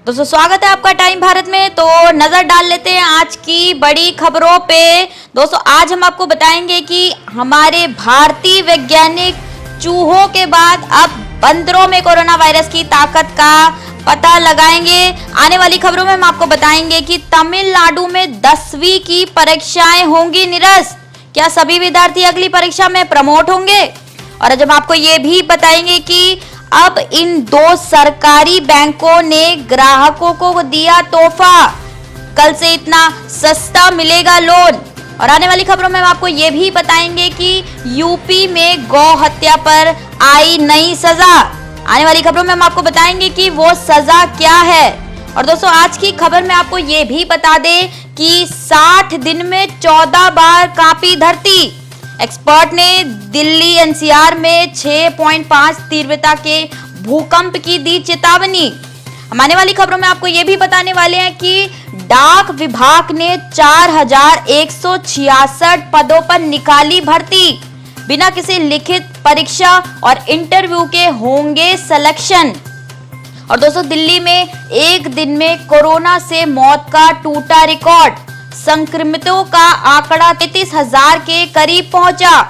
दोस्तों स्वागत है आपका टाइम भारत में। तो नजर डाल लेते हैं आज की बड़ी खबरों पे। दोस्तों आज हम आपको बताएंगे कि हमारे भारतीय वैज्ञानिक चूहों के बाद अब बंदरों में कोरोना वायरस की ताकत का पता लगाएंगे। आने वाली खबरों में हम आपको बताएंगे कि तमिलनाडु में 10वीं की परीक्षाएं होंगी निरस्त। क्या सभी विद्यार्थी अगली परीक्षा में प्रमोट होंगे? और आज हम आपको ये भी बताएंगे कि अब इन दो सरकारी बैंकों ने ग्राहकों को दिया तोहफा, कल से इतना सस्ता मिलेगा लोन। और आने वाली खबरों में हम आपको ये भी बताएंगे कि यूपी में गौ हत्या पर आई नई सजा। आने वाली खबरों में हम आपको बताएंगे कि वो सजा क्या है। और दोस्तों आज की खबर में आपको ये भी बता दें कि 60 दिन में 14 बार कांपी धरती। एक्सपर्ट ने दिल्ली एनसीआर में 6.5 तीव्रता के भूकंप की दी चेतावनी। हम आने वाली खबरों में आपको ये भी बताने वाले हैं कि डाक विभाग ने 4166 पदों पर निकाली भर्ती। बिना किसी लिखित परीक्षा और इंटरव्यू के होंगे सिलेक्शन। और दोस्तों दिल्ली में एक दिन में कोरोना से मौत का टूटा रिकॉर्ड। संक्रमितों का आंकड़ा 33,000 के करीब पहुंचा।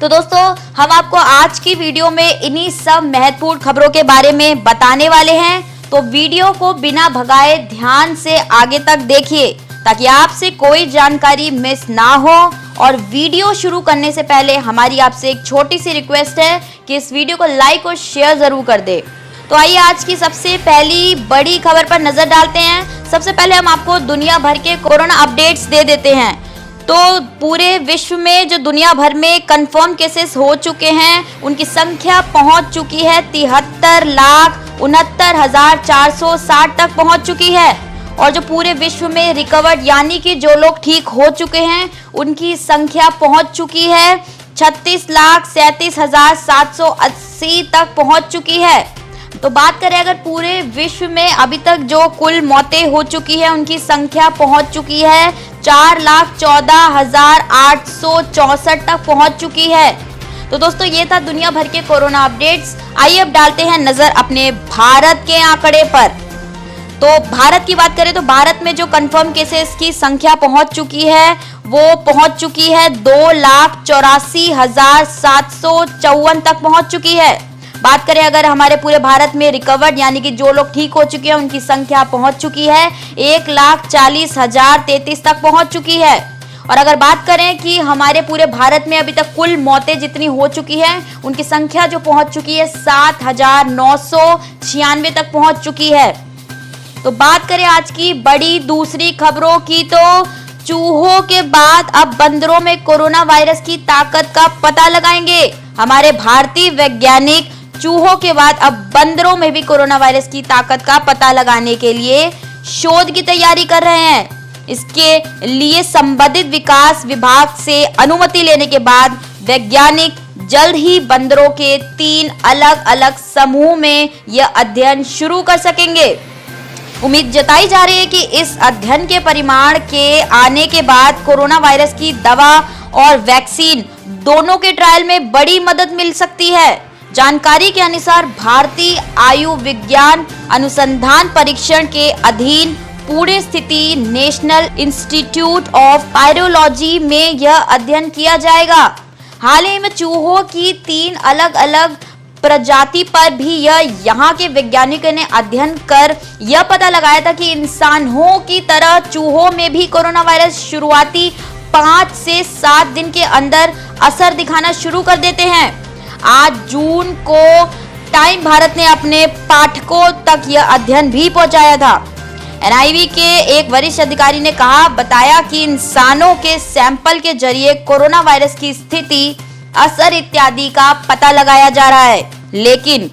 तो दोस्तों हम आपको आज की वीडियो में इन्हीं सब महत्वपूर्ण खबरों के बारे में बताने वाले हैं। तो वीडियो को बिना भगाए ध्यान से आगे तक देखिए ताकि आपसे कोई जानकारी मिस ना हो। और वीडियो शुरू करने से पहले हमारी आपसे एक छोटी सी रिक्वेस्ट है कि इस वीडियो को लाइक और शेयर जरूर कर दे। तो आइए आज की सबसे पहली बड़ी खबर पर नजर डालते हैं। सबसे पहले हम आपको दुनिया भर के कोरोना अपडेट्स दे देते हैं। तो पूरे विश्व में जो दुनिया भर में कंफर्म केसेस हो चुके हैं उनकी संख्या पहुंच चुकी है 73,69,460 तक पहुंच चुकी है। और जो पूरे विश्व में रिकवर्ड यानी कि जो लोग ठीक हो चुके हैं उनकी संख्या पहुंच चुकी है 36,37,780 तक पहुंच चुकी है। तो बात करें अगर पूरे विश्व में अभी तक जो कुल मौतें हो चुकी है उनकी संख्या पहुंच चुकी है 4,14,864 तक पहुंच चुकी है। तो दोस्तों ये था दुनिया भर के कोरोना अपडेट्स। आइए अब डालते हैं नजर अपने भारत के आंकड़े पर। तो भारत की बात करें तो भारत में जो कंफर्म केसेस की संख्या पहुंच चुकी है वो पहुंच चुकी है 2,84,754 तक पहुंच चुकी है। बात करें अगर हमारे पूरे भारत में रिकवर्ड यानी कि जो लोग ठीक हो चुके हैं उनकी संख्या पहुंच चुकी है 1,40,033 तक पहुंच चुकी है। और अगर बात करें कि हमारे पूरे भारत में अभी तक कुल मौतें जितनी हो चुकी है उनकी संख्या जो पहुंच चुकी है 7,996 तक पहुंच चुकी है। तो बात करें आज की बड़ी दूसरी खबरों की तो चूहों के बाद अब बंदरों में कोरोना वायरस की ताकत का पता लगाएंगे। हमारे भारतीय वैज्ञानिक चूहों के बाद अब बंदरों में भी कोरोना वायरस की ताकत का पता लगाने के लिए शोध की तैयारी कर रहे हैं। इसके लिए संबंधित विकास विभाग से अनुमति लेने के बाद वैज्ञानिक जल्द ही बंदरों के 3 अलग अलग समूह में यह अध्ययन शुरू कर सकेंगे। उम्मीद जताई जा रही है कि इस अध्ययन के परिणाम के आने के बाद कोरोना वायरस की दवा और वैक्सीन दोनों के ट्रायल में बड़ी मदद मिल सकती है। जानकारी के अनुसार भारतीय आयुर्विज्ञान अनुसंधान परीक्षण के अधीन पुणे स्थित नेशनल इंस्टीट्यूट ऑफ वायरोलॉजी में यह अध्ययन किया जाएगा। हाल ही में चूहों की 3 अलग अलग प्रजाति पर भी यहाँ के वैज्ञानिकों ने अध्ययन कर यह पता लगाया था कि इंसानों की तरह चूहों में भी कोरोना वायरस शुरुआती 5 से 7 दिन के अंदर असर दिखाना शुरू कर देते हैं। आज जून को टाइम भारत ने अपने पाठकों तक यह अध्ययन भी पहुंचाया था। एनआईवी के एक वरिष्ठ अधिकारी ने बताया कि इंसानों के सैंपल के जरिए कोरोना वायरस की स्थिति, असर इत्यादि का पता लगाया जा रहा है। लेकिन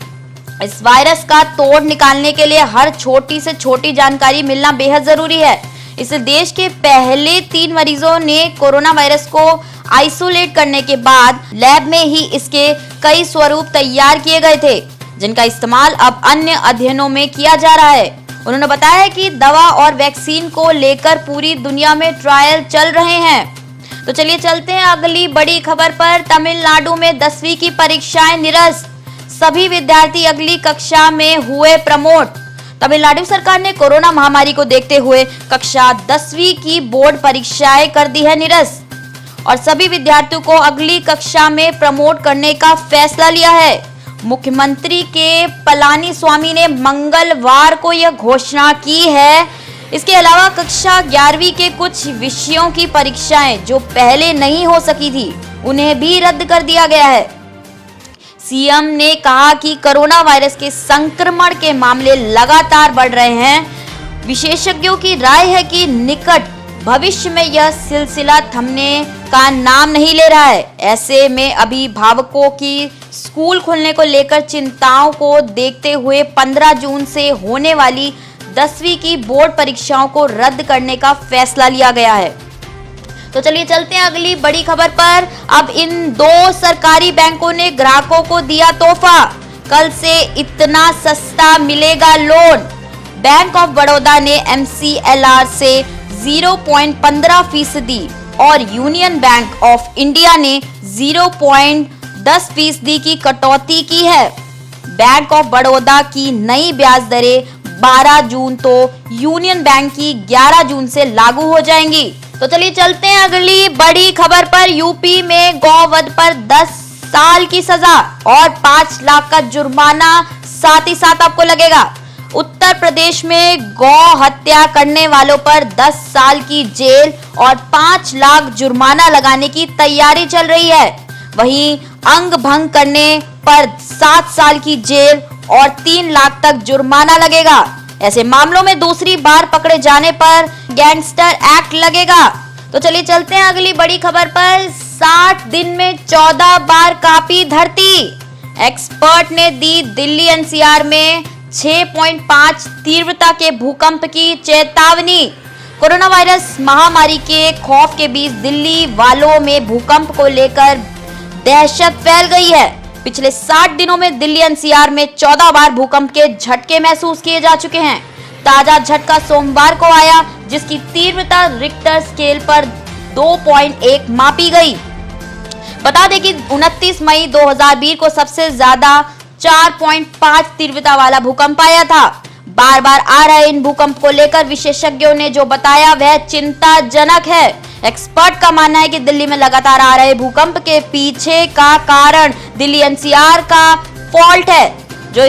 इस वायरस का तोड़ निकालने के लिए हर छोटी से छोटी जानकारी मिलना बेहद जरूरी है। इस देश के पहले 3 मरीजों ने कोरोना वायरस को आइसोलेट करने के बाद लैब में ही इसके कई स्वरूप तैयार किए गए थे जिनका इस्तेमाल अब अन्य अध्ययनों में किया जा रहा है। उन्होंने बताया कि दवा और वैक्सीन को लेकर पूरी दुनिया में ट्रायल चल रहे हैं। तो चलिए चलते हैं अगली बड़ी खबर पर। तमिलनाडु में 10वीं की परीक्षाएं निरस्त, सभी विद्यार्थी अगली कक्षा में हुए प्रमोट। तमिलनाडु सरकार ने कोरोना महामारी को देखते हुए कक्षा 10वीं की बोर्ड परीक्षाएं कर दी है निरस्त और सभी विद्यार्थियों को अगली कक्षा में प्रमोट करने का फैसला लिया है। मुख्यमंत्री के पलानीस्वामी ने मंगलवार को यह घोषणा की है। इसके अलावा कक्षा 11वीं के कुछ विषयों की परीक्षाएं जो पहले नहीं हो सकी थी उन्हें भी रद्द कर दिया गया है। सीएम ने कहा कि कोरोना वायरस के संक्रमण के मामले लगातार बढ़ रहे हैं। विशेषज्ञों की राय है कि निकट भविष्य में यह सिलसिला थमने का नाम नहीं ले रहा है। ऐसे में अभिभावकों की स्कूल खुलने को लेकर चिंताओं को देखते हुए 15 जून से होने वाली 10वीं की बोर्ड परीक्षाओं को रद्द करने का फैसला लिया गया है। तो चलिए चलते हैं अगली बड़ी खबर पर। अब इन 2 सरकारी बैंकों ने ग्राहकों को दिया तोहफा, कल से इतना सस्ता मिलेगा लोन। बैंक ऑफ बड़ौदा ने MCLR से 0.15% और यूनियन बैंक ऑफ इंडिया ने 0.10% की कटौती की है। बैंक ऑफ बड़ौदा की नई ब्याज दरें 12 जून तो यूनियन बैंक की 11 जून से लागू हो जाएंगी। तो चलिए चलते हैं अगली बड़ी खबर पर। यूपी में गौवध पर 10 साल की सजा और 5 लाख का जुर्माना साथ ही साथ आपको लगेगा। उत्तर प्रदेश में गौ हत्या करने वालों पर 10 साल की जेल और 5 लाख जुर्माना लगाने की तैयारी चल रही है। वहीं अंग भंग करने पर 7 साल की जेल और 3 लाख तक जुर्माना लगेगा। ऐसे मामलों में दूसरी बार पकड़े जाने पर गैंगस्टर एक्ट लगेगा। तो चलिए चलते हैं अगली बड़ी खबर पर। 60 दिन में 14 बार कांपी धरती। एक्सपर्ट ने दी दिल्ली NCR में 6.5 तीव्रता के भूकंप की चेतावनी। कोरोना वायरस महामारी के खौफ के बीच दिल्ली वालों में भूकंप को लेकर दहशत फैल गई है। पिछले 60 दिनों में दिल्ली NCR में 14 बार भूकंप के झटके महसूस किए जा चुके हैं। ताजा झटका सोमवार को आया, जिसकी तीव्रता रिक्टर स्केल पर 2.1 मापी गई। बता दें कि 29 मई 2020 को सबसे ज्यादा 4.5 तीव्रता वाला भूकंप आया था। बार बार आ रहे इन भूकंप को लेकर विशेषज्ञों ने जो बताया वह चिंताजनक है। एक्सपर्ट का मानना है कि दिल्ली में लगातार आ रहे भूकंप के पीछे का कारण दिल्ली NCR का फॉल्ट है, जो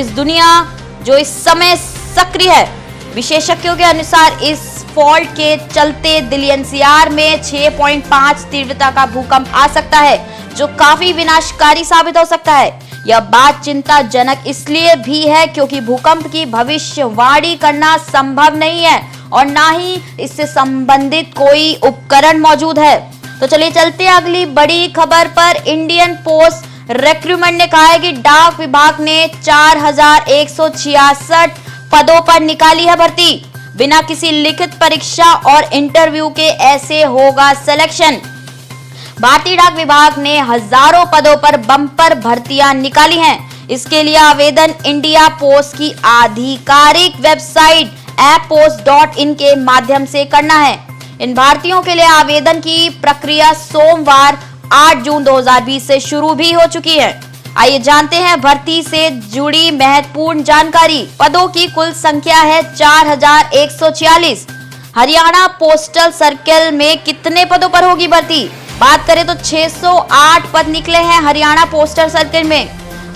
इस समय सक्रिय है। विशेषज्ञों के अनुसार इस फॉल्ट के चलते दिल्ली NCR में 6.5 तीव्रता का भूकंप आ सकता है, जो काफी विनाशकारी साबित हो सकता है। यह बात चिंताजनक इसलिए भी है क्योंकि भूकंप की भविष्यवाणी करना संभव नहीं है और ना ही इससे संबंधित कोई उपकरण मौजूद है। तो चलिए चलते हैं अगली बड़ी खबर पर। इंडियन पोस्ट रिक्रूटमेंट ने कहा है कि डाक विभाग ने 4166 पदों पर निकाली है भर्ती। बिना किसी लिखित परीक्षा और इंटरव्यू के ऐसे होगा सिलेक्शन। भारतीय डाक विभाग ने हजारों पदों पर बम्पर भर्तियां निकाली हैं। इसके लिए आवेदन इंडिया पोस्ट की आधिकारिक वेबसाइट apppost.in के माध्यम से करना है। इन भारतीयों के लिए आवेदन की प्रक्रिया सोमवार 8 जून 2020 से शुरू भी हो चुकी है। आइए जानते हैं भर्ती से जुड़ी महत्वपूर्ण जानकारी। पदों की कुल संख्या है 4146। हरियाणा पोस्टल सर्कल में कितने पदों पर होगी भर्ती? बात करें तो 608 पद निकले हैं हरियाणा पोस्टल सर्कल में।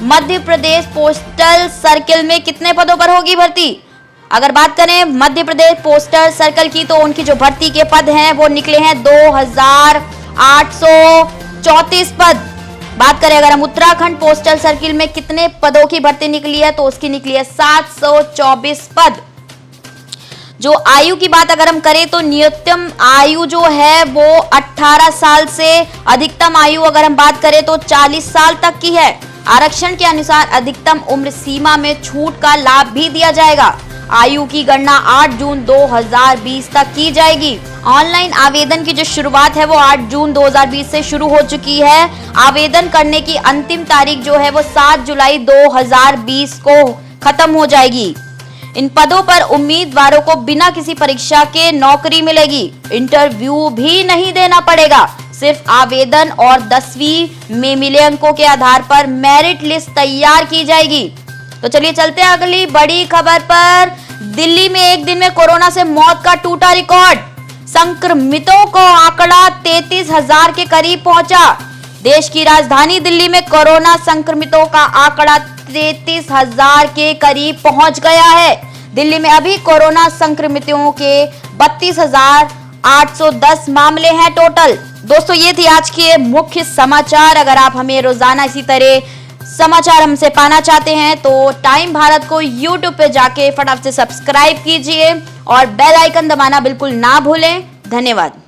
मध्य प्रदेश पोस्टल सर्कल में कितने पदों पर होगी भर्ती? अगर बात करें मध्य प्रदेश पोस्टल सर्कल की तो उनकी जो भर्ती के पद हैं वो निकले हैं 2834 पद। बात करें अगर हम उत्तराखंड पोस्टल सर्कल में कितने पदों की भर्ती निकली है तो उसकी निकली है 724 पद। जो आयु की बात अगर हम करें तो न्यूनतम आयु जो है वो 18 साल से अधिकतम आयु अगर हम बात करें तो 40 साल तक की है। आरक्षण के अनुसार अधिकतम उम्र सीमा में छूट का लाभ भी दिया जाएगा। आयु की गणना 8 जून 2020 तक की जाएगी। ऑनलाइन आवेदन की जो शुरुआत है वो 8 जून 2020 से शुरू हो चुकी है। आवेदन करने की अंतिम तारीख जो है वो 7 जुलाई 2020 को खत्म हो जाएगी। इन पदों पर उम्मीदवारों को बिना किसी परीक्षा के नौकरी मिलेगी। इंटरव्यू भी नहीं देना पड़ेगा। सिर्फ आवेदन और 10वीं में मिले अंकों के आधार पर मेरिट लिस्ट तैयार की जाएगी। तो चलिए चलते हैं अगली बड़ी खबर पर। दिल्ली में एक दिन में कोरोना से मौत का टूटा रिकॉर्ड। संक्रमितों का आंकड़ा 33,000 के करीब पहुंचा। देश की राजधानी दिल्ली में कोरोना संक्रमितों का आंकड़ा 33,000 के करीब पहुंच गया है। दिल्ली में अभी कोरोना संक्रमितों के 32,810 मामले हैं टोटल। दोस्तों, ये थी आज के मुख्य समाचार। अगर आप हमें रोजाना इसी तरह समाचार हमसे पाना चाहते हैं तो टाइम भारत को YouTube पे जाके फटाफट से सब्सक्राइब कीजिए और बेल आइकन दबाना बिल्कुल ना भूलें। धन्यवाद।